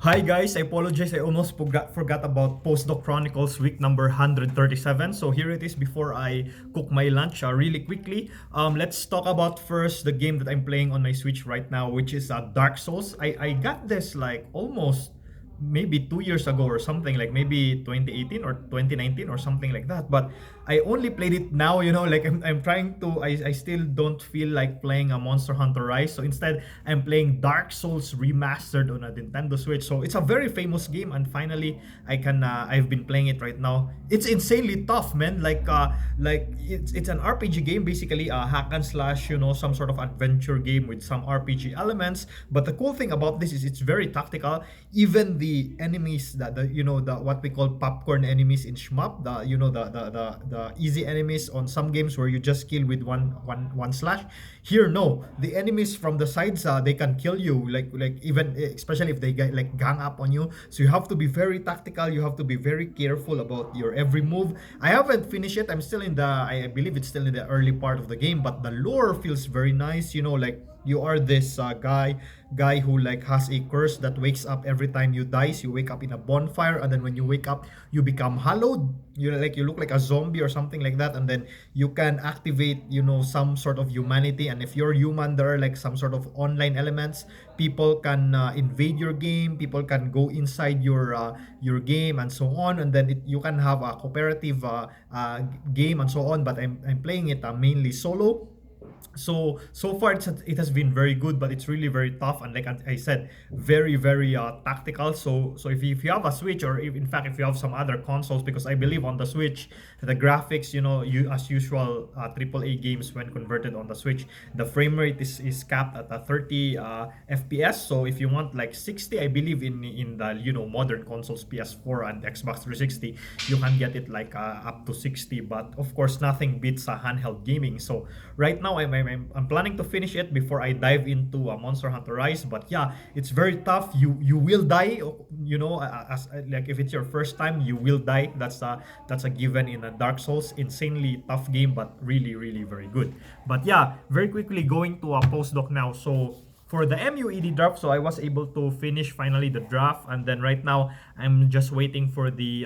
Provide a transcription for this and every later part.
Hi guys, I apologize. I almost forgot about Postdoc Chronicles week number 137. So here it is before I cook my lunch really quickly. Let's talk about first the game that I'm playing on my Switch right now, which is Dark Souls. I got this like almost maybe 2 years ago or something, like maybe 2018 or 2019 or something like that, but I only played it now, like I'm trying to I still don't feel like playing a Monster Hunter Rise, so instead I'm playing Dark Souls Remastered on a Nintendo Switch. So it's a very famous game, and finally I've been playing it right now. It's insanely tough, man. Like it's an RPG game, basically a hack and slash, some sort of adventure game with some RPG elements. But the cool thing about this is it's very tactical. Even the enemies, the what we call popcorn enemies in shmup, the easy enemies on some games where you just kill with one slash. Here, no, the enemies from the sides, they can kill you, like even especially if they get like gang up on you. So you have to be very tactical. You have to be very careful about your every move. I haven't finished it. I'm still in the I believe it's still in the early part of the game, but the lore feels very nice. Like you are this guy who like has a curse that wakes up every time you die. So you wake up in a bonfire, and then when you wake up you become hallowed. You look like a zombie or something like that, and then you can activate some sort of humanity. And if you're human, there are like some sort of online elements. People can invade your game, people can go inside your game, and so on. And then you can have a cooperative game and so on. But I'm playing it mainly solo. So far it has been very good, but it's really very tough, and like I said, very very tactical. So if you have a Switch, or if, in fact, if you have some other consoles, because I believe on the Switch the graphics, you as usual, AAA games when converted on the Switch, the frame rate is capped at 30 FPS. So if you want like 60, I believe in the modern consoles, PS4 and Xbox 360, you can get it like up to 60. But of course nothing beats handheld gaming. So right now I'm planning to finish it before I dive into Monster Hunter Rise. But yeah, it's very tough. You will die, as like if it's your first time, you will die. That's a given in a Dark Souls. Insanely tough game, but really really very good. But yeah, very quickly going to a postdoc now. So for the MUED draft, so I was able to finish finally the draft, and then right now I'm just waiting for the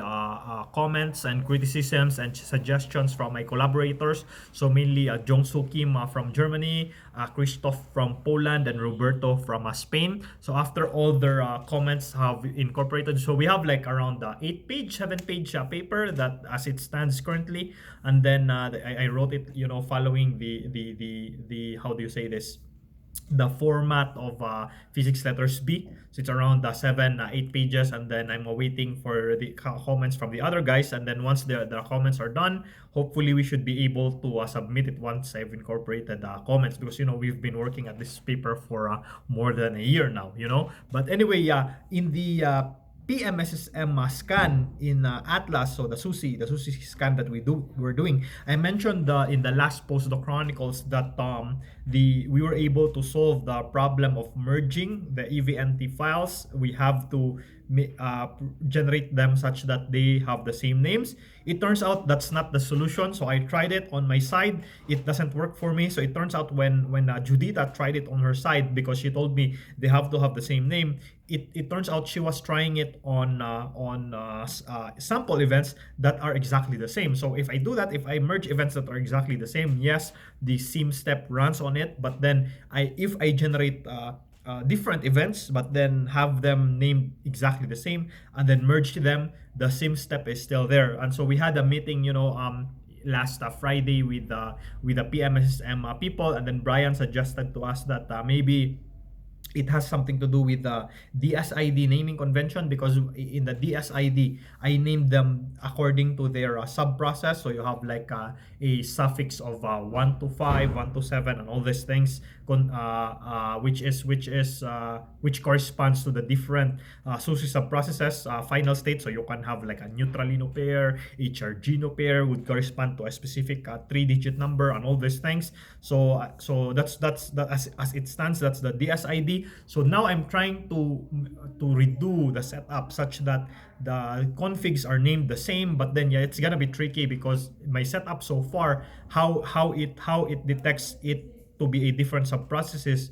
comments and criticisms and suggestions from my collaborators. So mainly Jongsu Kim from Germany, Christoph from Poland, and Roberto from Spain. So after all their comments have incorporated, so we have like around 7-page paper that as it stands currently, and then I wrote it, following the how do you say this, the format of physics letters B. So it's around 8 pages, and then I'm waiting for the comments from the other guys. And then once the comments are done, hopefully we should be able to submit it once I've incorporated comments, because we've been working at this paper for more than a year now. But anyway, in the PMSSM scan in Atlas, so the SUSI scan that we're doing. I mentioned in the last post of the Chronicles that we were able to solve the problem of merging the EVNT files. We have to generate them such that they have the same names. It turns out that's not the solution. So I tried it on my side. It doesn't work for me. So it turns out when Judita tried it on her side, because she told me they have to have the same name, it turns out she was trying it on sample events that are exactly the same. So if I do that, if I merge events that are exactly the same, yes, the same step runs on it. But then if I generate different events, but then have them named exactly the same, and then merge them, the same step is still there. And so we had a meeting, last Friday with the PMSM people, and then Brian suggested to us that maybe it has something to do with the DSID naming convention, because in the DSID I named them according to their sub-process. So you have like a suffix of 1 to 5, 1 to 7, and all these things, which corresponds to the different SUSI sub-processes final state. So you can have like a neutralino pair, HRGino pair would correspond to a specific 3-digit number, and all these things. So that's as it stands, that's the DSID. So now I'm trying to redo the setup such that the configs are named the same. But then it's gonna be tricky, because my setup so far, how it detects it to be a different sub process is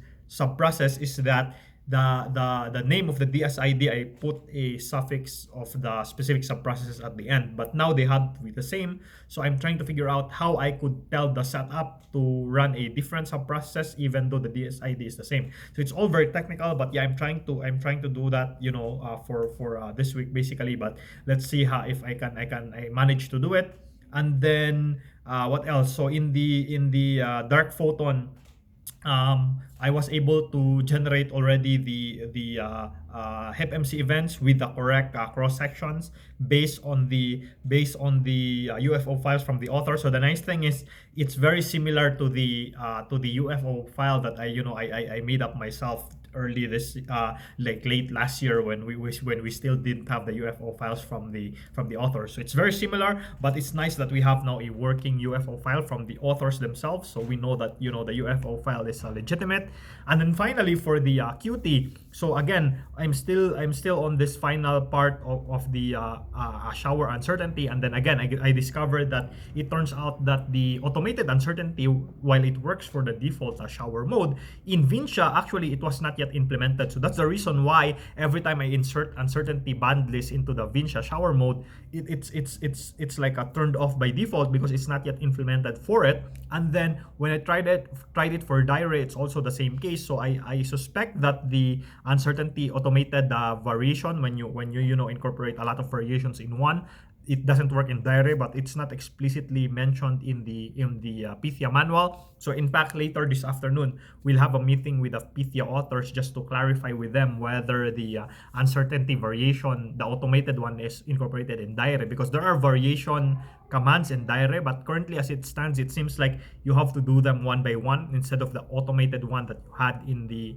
that the name of the DSID, I put a suffix of the specific subprocesses at the end, but now they have to be the same. So I'm trying to figure out how I could tell the setup to run a different subprocess even though the DSID is the same. So it's all very technical, but yeah, I'm trying to do that, for this week basically. But let's see how if I manage to do it. And then what else? So in the dark photon, I was able to generate already the HepMC events with the correct cross sections based on the UFO files from the author. So the nice thing is it's very similar to the UFO file that I made up myself early this like late last year when we still didn't have the UFO files from the author. So it's very similar, but it's nice that we have now a working UFO file from the authors themselves, so we know that the UFO file is legitimate. And then finally for the QT, so again I'm still on this final part of the shower uncertainty, and then again I discovered that it turns out that the automated uncertainty, while it works for the default shower mode, in VINCIA actually it was not yet implemented. So that's the reason why every time I insert uncertainty band list into the VINCIA shower mode, it's like a turned off by default because it's not yet implemented for it. And then when I tried it for diary, it's also the same case. So I suspect that the uncertainty automated variation, when you incorporate a lot of variations in one, it doesn't work in diary, but it's not explicitly mentioned in the Pythia manual. So in fact, later this afternoon, we'll have a meeting with the Pythia authors just to clarify with them whether the uncertainty variation, the automated one, is incorporated in diary, because there are variation commands in diary, but currently as it stands, it seems like you have to do them one by one instead of the automated one that you had in the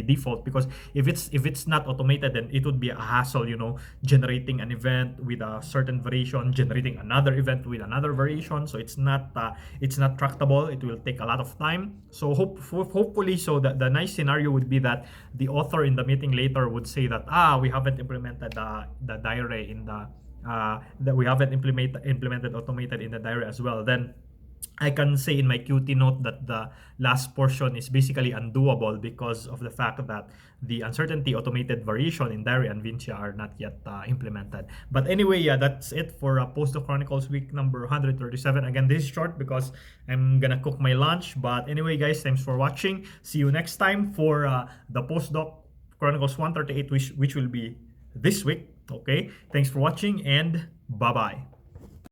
default. Because if it's not automated, then it would be a hassle, generating an event with a certain variation, generating another event with another variation. So it's not tractable. It will take a lot of time. So hopefully, so the nice scenario would be that the author in the meeting later would say that we haven't implemented the diary in the that we haven't implemented automated in the diary as well. Then I can say in my QT note that the last portion is basically undoable because of the fact that the uncertainty automated variation in diary and VINCIA are not yet implemented. But anyway, yeah, that's it for Postdoc Chronicles week number 137. Again, this is short because I'm gonna cook my lunch. But anyway, guys, thanks for watching. See you next time for the Postdoc Chronicles 138, which will be this week. Okay, thanks for watching and bye-bye.